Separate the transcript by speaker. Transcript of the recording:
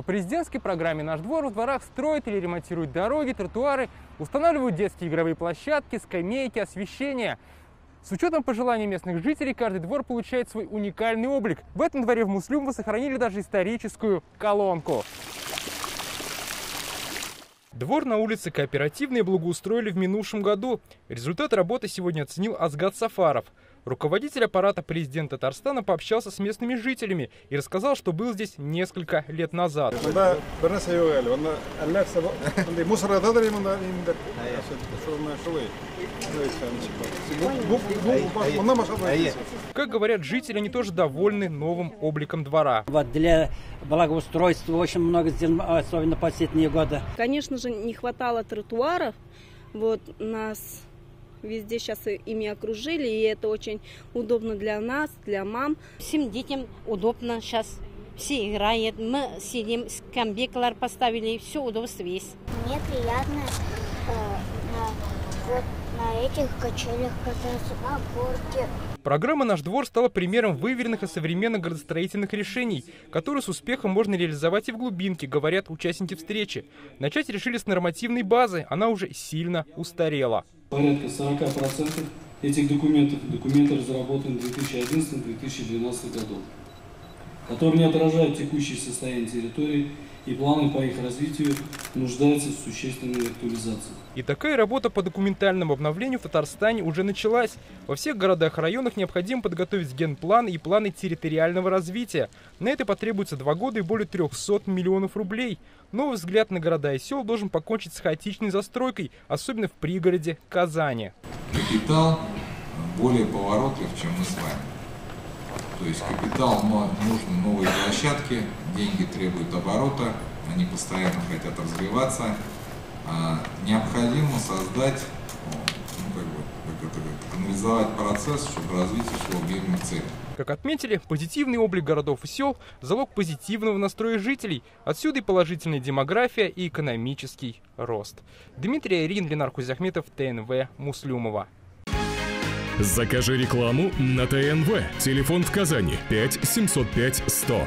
Speaker 1: По президентской программе «Наш двор» в дворах строят или ремонтируют дороги, тротуары, устанавливают детские игровые площадки, скамейки, освещение. С учетом пожеланий местных жителей, каждый двор получает свой уникальный облик. В этом дворе в Муслюмово сохранили даже историческую колонку. Двор на улице Кооперативной благоустроили в минувшем году. Результат работы сегодня оценил Азгат Сафаров. Руководитель аппарата президента Татарстана пообщался с местными жителями и рассказал, что был здесь несколько лет назад. Как говорят жители, они тоже довольны новым обликом двора.
Speaker 2: Для благоустройства очень много сделано, особенно в последние годы.
Speaker 3: Конечно же, не хватало тротуаров. Нас везде сейчас ими окружили, и это очень удобно для нас, для мам.
Speaker 4: Всем детям удобно сейчас. Все играют, мы сидим, скамейки поставили, все удобство есть.
Speaker 5: Мне приятно на этих качелях кататься, на горке.
Speaker 1: Программа «Наш двор» стала примером выверенных и современных градостроительных решений, которые с успехом можно реализовать и в глубинке, говорят участники встречи. Начать решили с нормативной базы, она уже сильно устарела.
Speaker 6: Порядка 40% этих документов разработаны в 2011-2012 году, которые не отражают текущее состояние территории, и планы по их развитию нуждаются в существенной актуализации.
Speaker 1: И такая работа по документальному обновлению в Татарстане уже началась. Во всех городах и районах необходимо подготовить генплан и планы территориального развития. На это потребуется 2 года и более 300 миллионов рублей. Новый взгляд на города и села должен покончить с хаотичной застройкой, особенно в пригороде Казани.
Speaker 7: Капитал более поворотлив, чем мы с вами. То есть капитал нужны новые площадки, деньги требуют оборота, они постоянно хотят развиваться. Необходимо создать, канализовать процесс, чтобы развитие шло в мирных целях.
Speaker 1: Как отметили, позитивный облик городов и сел – залог позитивного настроя жителей. Отсюда и положительная демография, и экономический рост. Дмитрий Айрин, Ленар Кузяхметов, ТНВ, Муслюмово.
Speaker 8: Закажи рекламу на ТНВ. Телефон в Казани 5 705 100.